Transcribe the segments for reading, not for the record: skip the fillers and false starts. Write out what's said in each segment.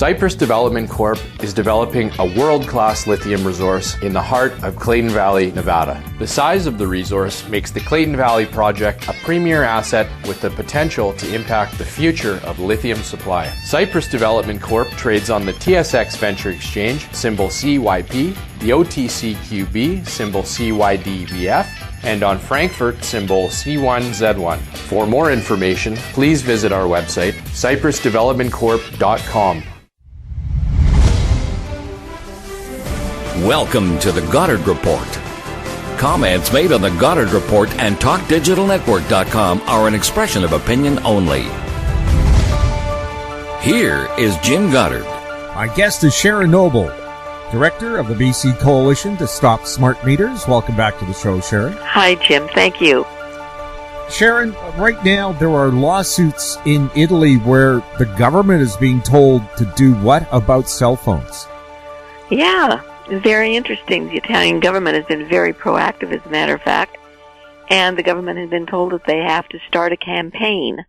Cypress Development Corp. is developing a world-class lithium resource in the heart of Clayton Valley, Nevada. The size of the resource makes the Clayton Valley project a premier asset with the potential to impact the future of lithium supply. Cypress Development Corp. trades on the TSX Venture Exchange, symbol CYP, the OTCQB, symbol CYDVF, and on Frankfurt, symbol C1Z1. For more information, please visit our website, cypressdevelopmentcorp.com. Welcome to the Goddard Report. Comments made on the Goddard Report and TalkDigitalNetwork.com are an expression of opinion only. Here is Jim Goddard. My guest is Sharon Noble, Director of the BC Coalition to Stop Smart Meters. Welcome back to the show, Sharon. Hi, Jim. Thank you. Sharon, right now there are lawsuits in Italy where the government is being told to do what about cell phones? Yeah, very interesting. The Italian government has been very proactive, as a matter of fact, and the government has been told that they have to start a campaign,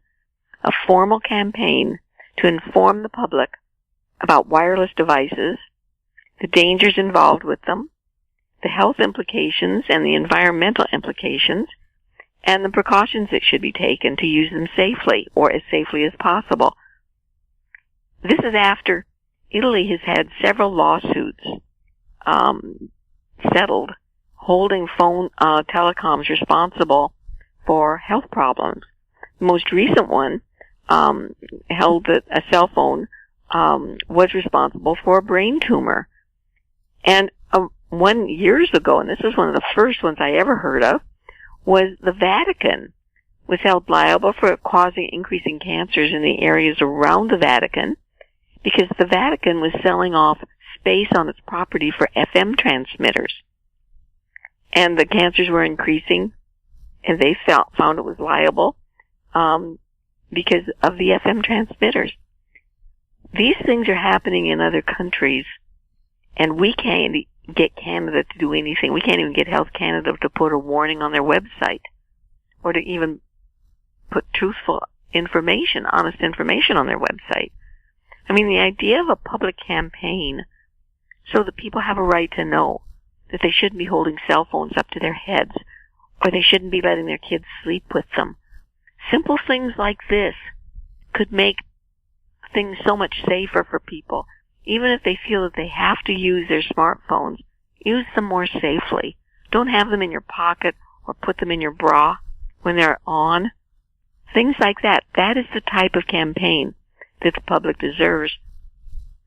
a formal campaign, to inform the public about wireless devices, the dangers involved with them, the health implications and the environmental implications, and the precautions that should be taken to use them safely, or as safely as possible. This is after Italy has had several lawsuits settled holding phone telecoms responsible for health problems. The most recent one held that a cell phone was responsible for a brain tumor. And 1 years ago, and this is one of the first ones I ever heard of, was the Vatican was held liable for causing increasing cancers in the areas around the Vatican because the Vatican was selling off space on its property for FM transmitters. And the cancers were increasing, and they found it was liable because of the FM transmitters. These things are happening in other countries, and we can't get Canada to do anything. We can't even get Health Canada to put a warning on their website or to even put truthful information, honest information on their website. I mean, the idea of a public campaign so that people have a right to know that they shouldn't be holding cell phones up to their heads or they shouldn't be letting their kids sleep with them. Simple things like this could make things so much safer for people. Even if they feel that they have to use their smartphones, use them more safely. Don't have them in your pocket or put them in your bra when they're on. Things like that. That is the type of campaign that the public deserves.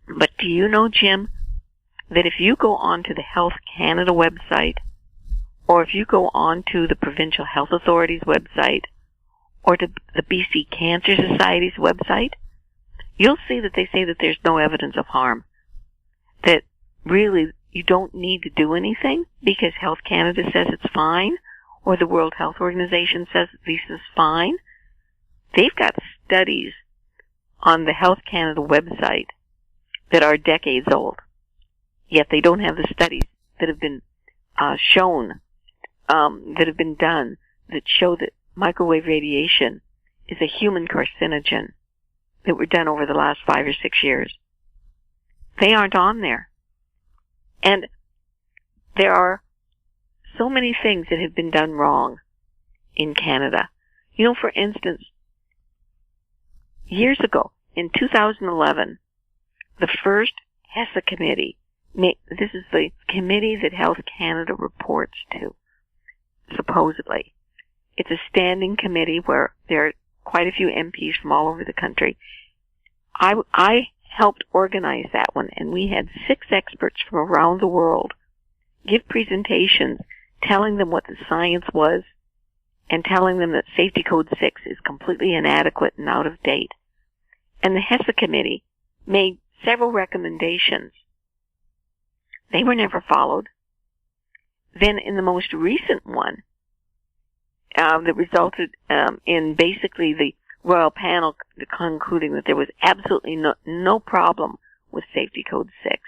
But do you know, Jim, that if you go onto the Health Canada website, or if you go onto the Provincial Health Authority's website, or to the BC Cancer Society's website, you'll see that they say that there's no evidence of harm. That really you don't need to do anything because Health Canada says it's fine, or the World Health Organization says this is fine. They've got studies on the Health Canada website that are decades old. Yet they don't have the studies that have been shown, that have been done, that show that microwave radiation is a human carcinogen, that were done over the last 5 or 6 years. They aren't on there. And there are so many things that have been done wrong in Canada. You know, for instance, years ago, in 2011, the first HESA committee, this is the committee that Health Canada reports to, supposedly. It's a standing committee where there are quite a few MPs from all over the country. I helped organize that one, and we had 6 experts from around the world give presentations telling them what the science was and telling them that Safety Code 6 is completely inadequate and out of date. And the HESA committee made several recommendations. They were never followed. Then in the most recent one, that resulted in basically the Royal Panel concluding that there was absolutely no problem with Safety Code 6.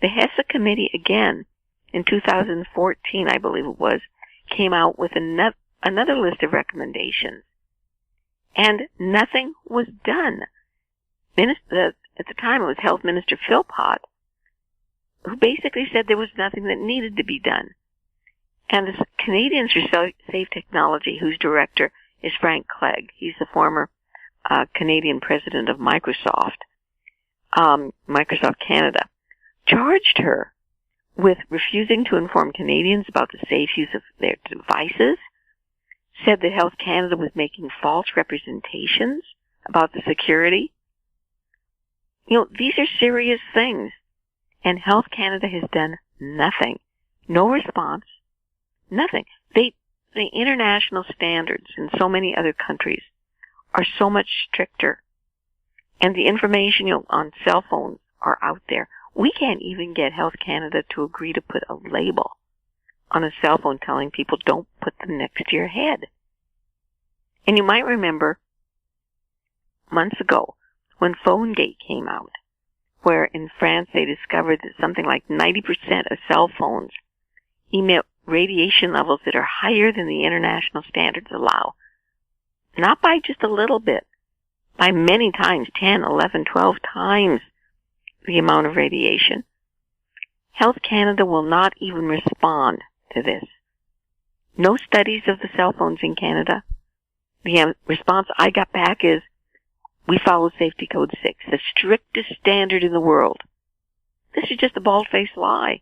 The HESA committee, again, in 2014, I believe it was, came out with another list of recommendations. And nothing was done. The at the time it was Health Minister Philpott, who basically said there was nothing that needed to be done. And the Canadians for Safe Technology, whose director is Frank Clegg, he's the former Canadian president of Microsoft Canada, charged her with refusing to inform Canadians about the safe use of their devices, said that Health Canada was making false representations about the security. These are serious things. And Health Canada has done nothing. No response. Nothing. The international standards in so many other countries are so much stricter. And the information on cell phones are out there. We can't even get Health Canada to agree to put a label on a cell phone telling people don't put them next to your head. And you might remember months ago when PhoneGate came out, where in France they discovered that something like 90% of cell phones emit radiation levels that are higher than the international standards allow. Not by just a little bit, by many times, 10, 11, 12 times the amount of radiation. Health Canada will not even respond to this. No studies of the cell phones in Canada. The response I got back is, we follow Safety Code 6, the strictest standard in the world. This is just a bald-faced lie.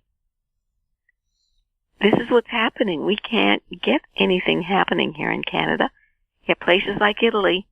This is what's happening. We can't get anything happening here in Canada. Yet places like Italy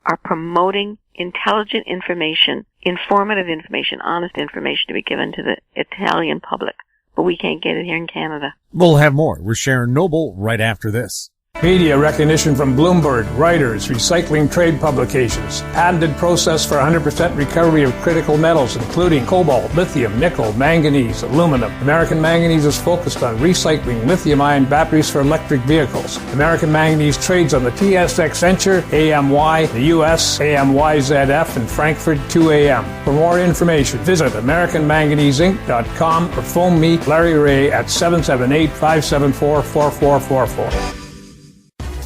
are promoting intelligent information, informative information, honest information to be given to the Italian public. But we can't get it here in Canada. We'll have more with Sharon Noble right after this. Media recognition from Bloomberg, Reuters, recycling trade publications, patented process for 100% recovery of critical metals, including cobalt, lithium, nickel, manganese, aluminum. American Manganese is focused on recycling lithium-ion batteries for electric vehicles. American Manganese trades on the TSX Venture, AMY, the US, AMYZF, and Frankfurt 2AM. For more information, visit AmericanManganeseInc.com or phone me, Larry Ray, at 778-574-4444.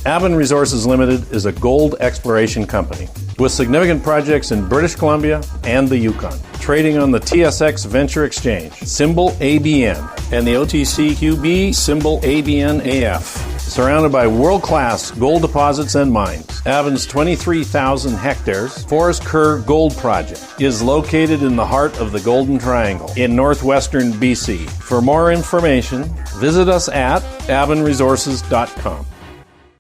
Avon Resources Limited is a gold exploration company with significant projects in British Columbia and the Yukon, trading on the TSX Venture Exchange, symbol ABN, and the OTCQB, symbol ABNAF. Surrounded by world-class gold deposits and mines, Avon's 23,000 hectares Forest Kerr Gold Project is located in the heart of the Golden Triangle in northwestern BC. For more information, visit us at avonresources.com.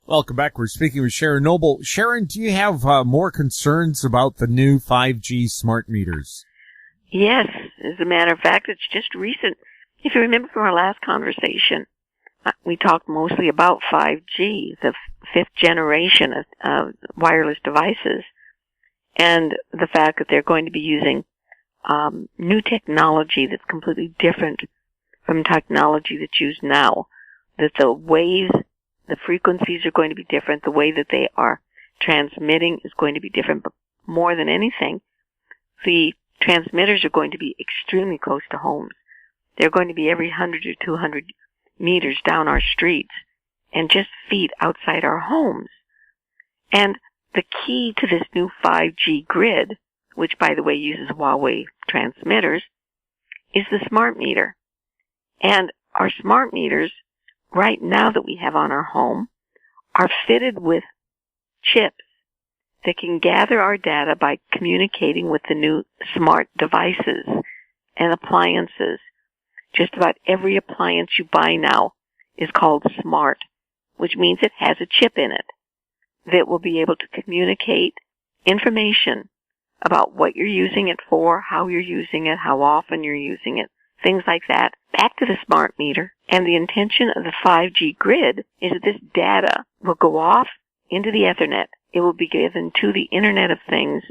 Welcome back. We're speaking with Sharon Noble. Sharon, do you have more concerns about the new 5G smart meters? Yes. As a matter of fact, it's just recent. If you remember from our last conversation, we talked mostly about 5G, the fifth generation of wireless devices, and the fact that they're going to be using new technology that's completely different from technology that's used now, that the waves, the frequencies are going to be different. The way that they are transmitting is going to be different. But more than anything, the transmitters are going to be extremely close to homes. They're going to be every 100 or 200 meters down our streets and just feet outside our homes. And the key to this new 5G grid, which, by the way, uses Huawei transmitters, is the smart meter. And our smart meters right now that we have on our home are fitted with chips that can gather our data by communicating with the new smart devices and appliances. Just about every appliance you buy now is called smart, which means it has a chip in it that will be able to communicate information about what you're using it for, how you're using it, how often you're using it, things like that, back to the smart meter. And the intention of the 5G grid is that this data will go off into the Ethernet. It will be given to the Internet of Things,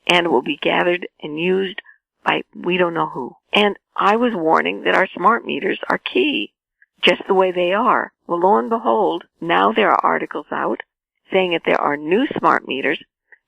and it will be gathered and used by we don't know who. And I was warning that our smart meters are key, just the way they are. Well, lo and behold, now there are articles out saying that there are new smart meters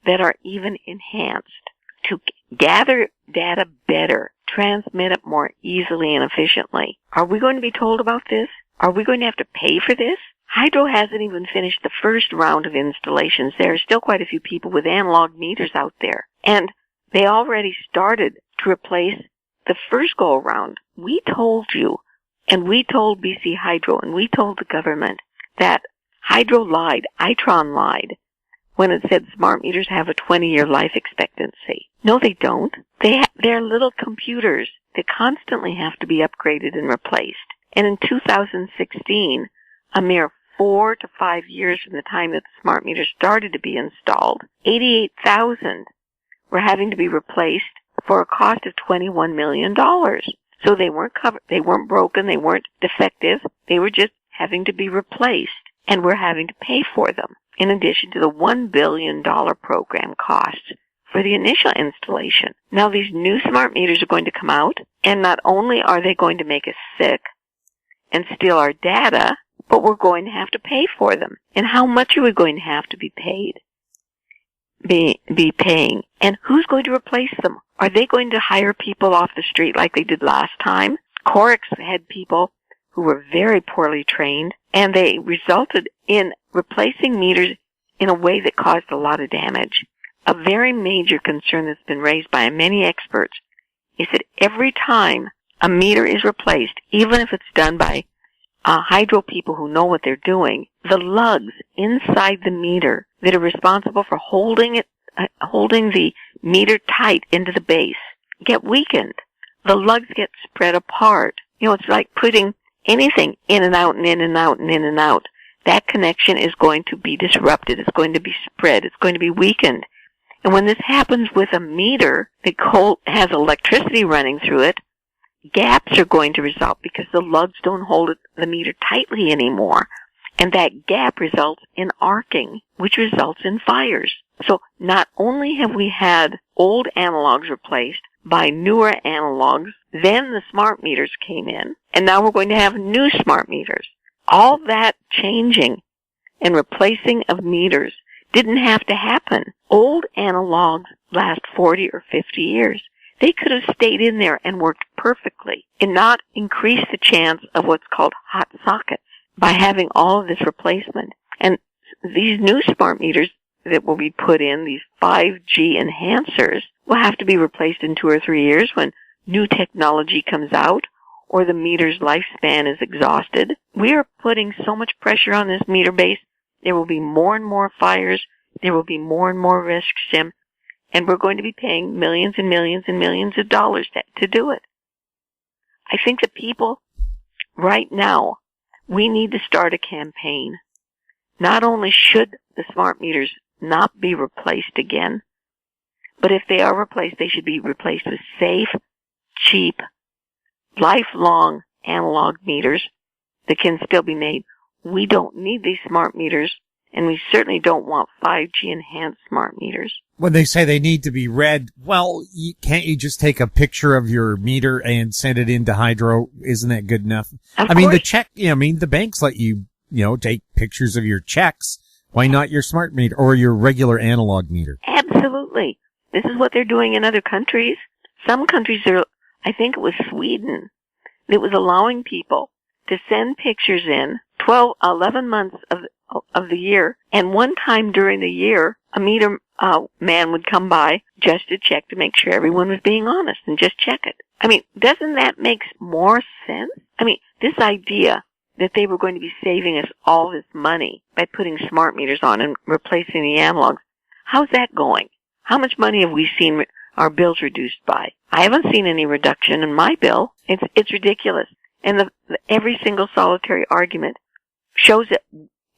that are even enhanced to gather data better, transmit it more easily and efficiently. Are we going to be told about this? Are we going to have to pay for this? Hydro hasn't even finished the first round of installations. There are still quite a few people with analog meters out there. And They already started to replace the first go-around. We told you, and we told BC Hydro, and we told the government that Hydro lied, Itron lied, when it said smart meters have a 20-year life expectancy. No, they don't. They're little computers that constantly have to be upgraded and replaced. And in 2016, a mere 4 to 5 years from the time that the smart meters started to be installed, 88,000 were having to be replaced for a cost of $21 million. So they weren't covered, they weren't broken, they weren't defective, they were just having to be replaced, and we're having to pay for them, in addition to the $1 billion program cost for the initial installation. Now these new smart meters are going to come out, and not only are they going to make us sick and steal our data, but we're going to have to pay for them. And how much are we going to have to be paid? Be paying? And who's going to replace them? Are they going to hire people off the street like they did last time? Corix had people who were very poorly trained, and they resulted in replacing meters in a way that caused a lot of damage. A very major concern that's been raised by many experts is that every time a meter is replaced, even if it's done by hydro people who know what they're doing, the lugs inside the meter that are responsible for holding the meter tight into the base get weakened. The lugs get spread apart. You know, it's like putting anything in and out and in and out and in and out. That connection is going to be disrupted. It's going to be spread. It's going to be weakened. And when this happens with a meter that has electricity running through it, gaps are going to result because the lugs don't hold the meter tightly anymore. And that gap results in arcing, which results in fires. So not only have we had old analogs replaced by newer analogs, then the smart meters came in, and now we're going to have new smart meters. All that changing and replacing of meters didn't have to happen. Old analogs last 40 or 50 years. They could have stayed in there and worked perfectly and not increase the chance of what's called hot sockets by having all of this replacement. And these new smart meters that will be put in, these 5G enhancers, will have to be replaced in 2 or 3 years when new technology comes out or the meter's lifespan is exhausted. We are putting so much pressure on this meter base. There will be more and more fires. There will be more and more risks, Jim. And we're going to be paying millions and millions and millions of dollars to do it. I think that people, right now, we need to start a campaign. Not only should the smart meters not be replaced again, but if they are replaced, they should be replaced with safe, cheap, lifelong analog meters that can still be made. We don't need these smart meters, and we certainly don't want 5G enhanced smart meters. When they say they need to be read, well, can't you just take a picture of your meter and send it into Hydro? Isn't that good enough? I mean, the banks let you, take pictures of your checks. Why not your smart meter or your regular analog meter? Absolutely. This is what they're doing in other countries. Some countries I think it was Sweden, that was allowing people to send pictures in 11 months of the year, and one time during the year, a meter man would come by just to check to make sure everyone was being honest and just check it. I mean, doesn't that make more sense? I mean, this idea that they were going to be saving us all this money by putting smart meters on and replacing the analogs, how's that going? How much money have we seen our bills reduced by? I haven't seen any reduction in my bill. It's ridiculous. And every single solitary argument shows that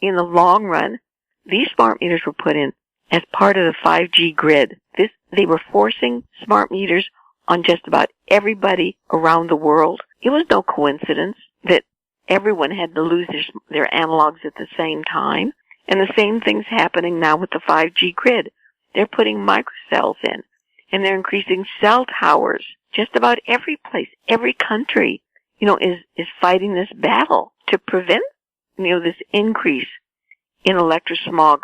in the long run, these smart meters were put in as part of the 5G grid. They were forcing smart meters on just about everybody around the world. It was no coincidence that everyone had to lose their analogs at the same time. And the same thing's happening now with the 5G grid. They're putting microcells in, and they're increasing cell towers. Just about every place, every country, is fighting this battle to prevent, this increase in electrosmog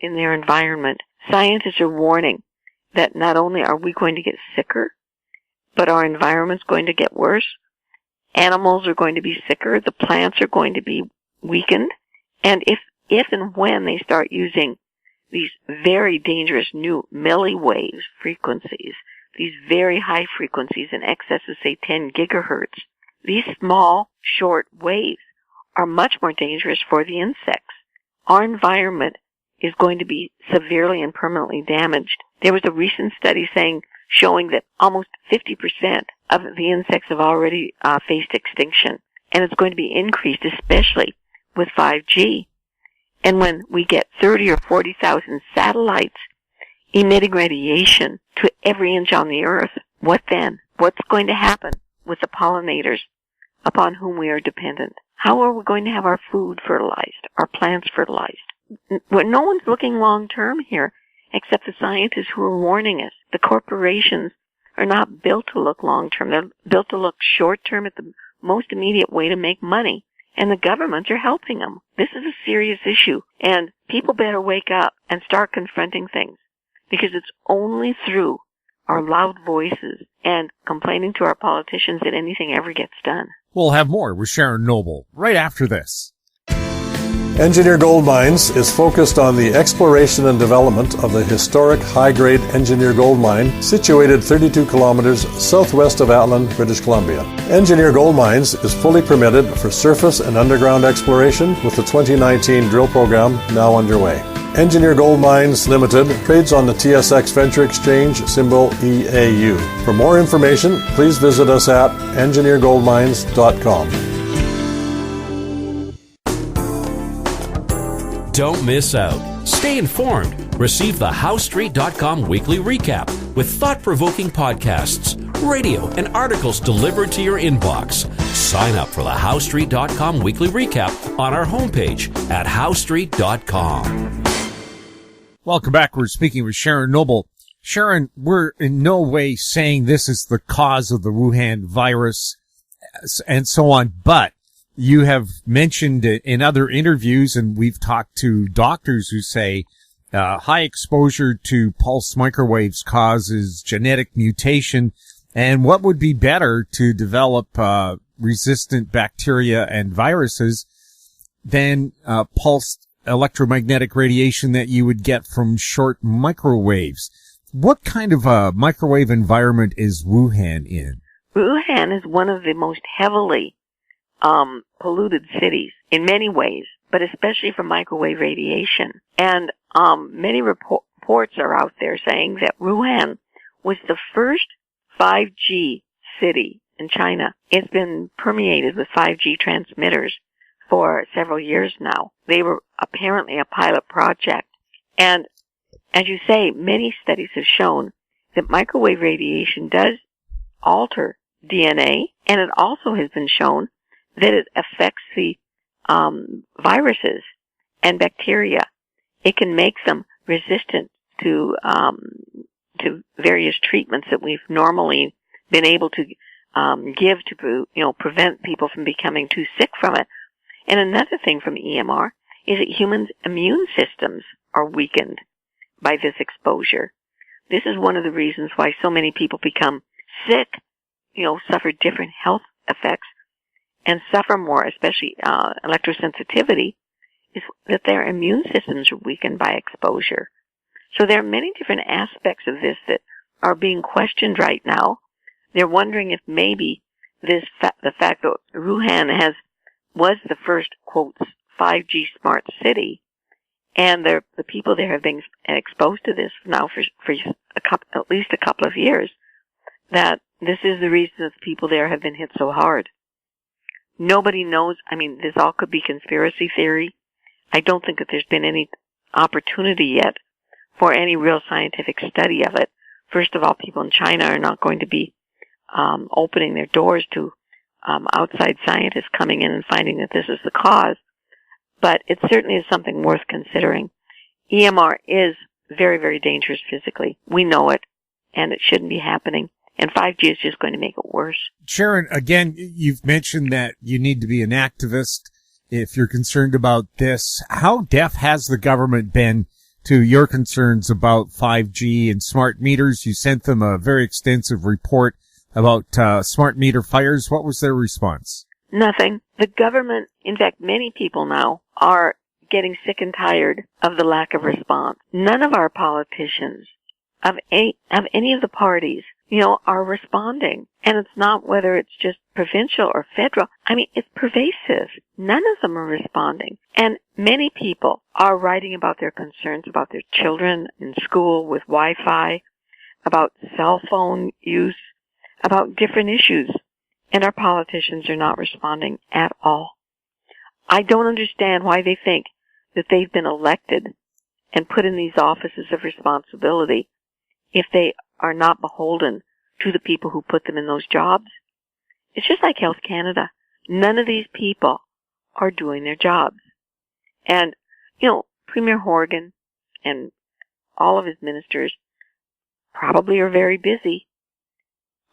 in their environment. Scientists are warning that not only are we going to get sicker, but our environment's going to get worse. Animals are going to be sicker. The plants are going to be weakened. And if and when they start using these very dangerous new milliwaves frequencies, these very high frequencies in excess of, say, 10 gigahertz, these small, short waves are much more dangerous for the insects. Our environment is going to be severely and permanently damaged. There was a recent study showing that almost 50% of the insects have already faced extinction, and it's going to be increased, especially with 5G. And when we get 30 or 40,000 satellites emitting radiation to every inch on the earth, what then? What's going to happen with the pollinators upon whom we are dependent? How are we going to have our food fertilized, our plants fertilized? No one's looking long term here, except the scientists who are warning us. The corporations are not built to look long term. They're built to look short term at the most immediate way to make money. And the governments are helping them. This is a serious issue. And people better wake up and start confronting things. Because it's only through our loud voices and complaining to our politicians that anything ever gets done. We'll have more with Sharon Noble right after this. Engineer Gold Mines is focused on the exploration and development of the historic high-grade Engineer Gold Mine situated 32 kilometers southwest of Atlan, British Columbia. Engineer Gold Mines is fully permitted for surface and underground exploration with the 2019 drill program now underway. Engineer Gold Mines Limited trades on the TSX Venture Exchange, symbol EAU. For more information, please visit us at engineergoldmines.com. Don't miss out. Stay informed. Receive the HowStreet.com weekly recap with thought-provoking podcasts, radio, and articles delivered to your inbox. Sign up for the HowStreet.com weekly recap on our homepage at HowStreet.com. Welcome back. We're speaking with Sharon Noble. Sharon, we're in no way saying this is the cause of the Wuhan virus and so on, but you have mentioned it in other interviews, and we've talked to doctors who say high exposure to pulse microwaves causes genetic mutation. And what would be better to develop resistant bacteria and viruses than pulsed electromagnetic radiation that you would get from short microwaves? What kind of a microwave environment is Wuhan in? Wuhan is one of the most heavily polluted cities in many ways, but especially from microwave radiation. And many reports are out there saying that Wuhan was the first 5G city in China. It's been permeated with 5G transmitters for several years now. They were apparently a pilot project. And as you say, many studies have shown that microwave radiation does alter DNA, and it also has been shown that it affects the viruses and bacteria. It can make them resistant to various treatments that we've normally been able to give to prevent people from becoming too sick from it. And another thing from EMR is that humans' immune systems are weakened by this exposure. This is one of the reasons why so many people become sick, suffer different health effects, and suffer more, especially electrosensitivity, is that their immune systems are weakened by exposure. So there are many different aspects of this that are being questioned right now. They're wondering if maybe the fact that Wuhan was the first, quote, 5G smart city, and the people there have been exposed to this now for at least a couple of years, that this is the reason that the people there have been hit so hard. Nobody knows. I mean, this all could be conspiracy theory. I don't think that there's been any opportunity yet for any real scientific study of it. First of all, people in China are not going to be opening their doors to outside scientists coming in and finding that this is the cause. But it certainly is something worth considering. EMR is very, very dangerous physically. We know it, and it shouldn't be happening. And 5G is just going to make it worse. Sharon, again, you've mentioned that you need to be an activist if you're concerned about this. How deaf has the government been to your concerns about 5G and smart meters? You sent them a very extensive report about smart meter fires. What was their response? Nothing. The government, in fact, many people now are getting sick and tired of the lack of response. None of our politicians of any of the parties, are responding. And it's not whether it's just provincial or federal. I mean, it's pervasive. None of them are responding. And many people are writing about their concerns about their children in school with Wi-Fi, about cell phone use, about different issues. And our politicians are not responding at all. I don't understand why they think that they've been elected and put in these offices of responsibility if they are not beholden to the people who put them in those jobs. It's just like Health Canada. None of these people are doing their jobs. And, Premier Horgan and all of his ministers probably are very busy.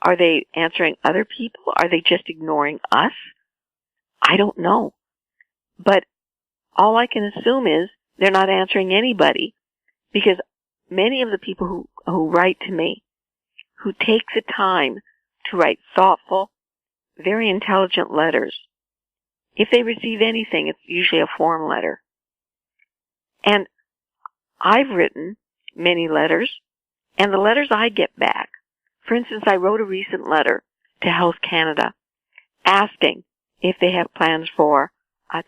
Are they answering other people? Are they just ignoring us? I don't know. But all I can assume is they're not answering anybody, because many of the people who write to me, who take the time to write thoughtful, very intelligent letters, if they receive anything, it's usually a form letter. And I've written many letters, and the letters I get back, for instance, I wrote a recent letter to Health Canada asking if they have plans for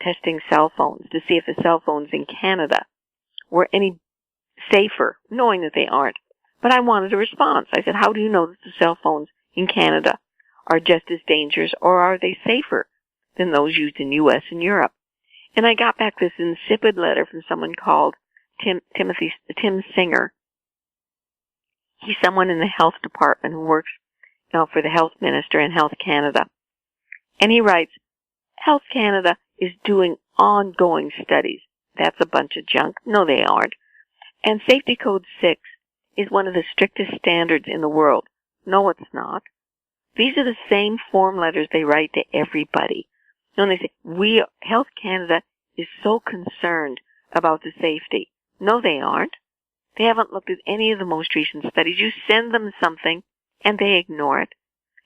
testing cell phones to see if the cell phones in Canada were any safer, knowing that they aren't. But I wanted a response. I said, how do you know that the cell phones in Canada are just as dangerous, or are they safer than those used in U.S. and Europe? And I got back this insipid letter from someone called Tim Singer. He's someone in the health department who works for the health minister in Health Canada. And he writes, Health Canada is doing ongoing studies. That's a bunch of junk. No, they aren't. And Safety Code 6 is one of the strictest standards in the world. No, it's not. These are the same form letters they write to everybody. And they say, Health Canada is so concerned about the safety. No, they aren't. They haven't looked at any of the most recent studies. You send them something, and they ignore it.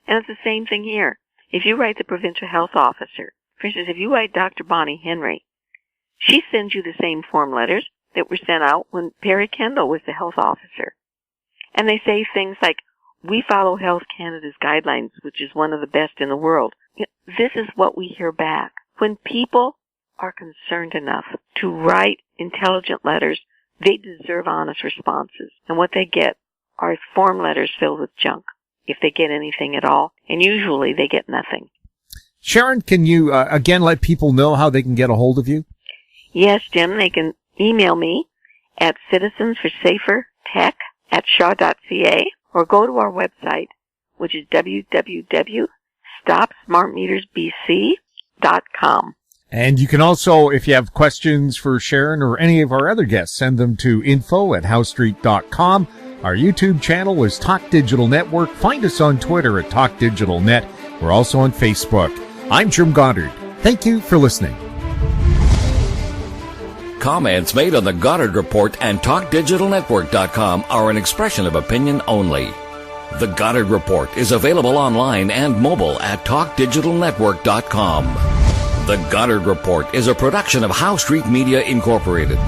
And it's the same thing here. If you write the provincial health officer, for instance, if you write Dr. Bonnie Henry, she sends you the same form letters that were sent out when Perry Kendall was the health officer. And they say things like, we follow Health Canada's guidelines, which is one of the best in the world. This is what we hear back. When people are concerned enough to write intelligent letters, they deserve honest responses. And what they get are form letters filled with junk, if they get anything at all. And usually they get nothing. Sharon, can you again let people know how they can get a hold of you? Yes, Jim. They can email me at citizensforsafertech@shaw.ca, or go to our website, which is www.stopsmartmetersbc.com. And you can also, if you have questions for Sharon or any of our other guests, send them to info@howstreet.com. Our YouTube channel is Talk Digital Network. Find us on Twitter at Talk Digital Net. We're also on Facebook. I'm Jim Goddard. Thank you for listening. Comments made on the Goddard Report and TalkDigitalNetwork.com are an expression of opinion only. The Goddard Report is available online and mobile at TalkDigitalNetwork.com. The Goddard Report is a production of Howe Street Media Incorporated.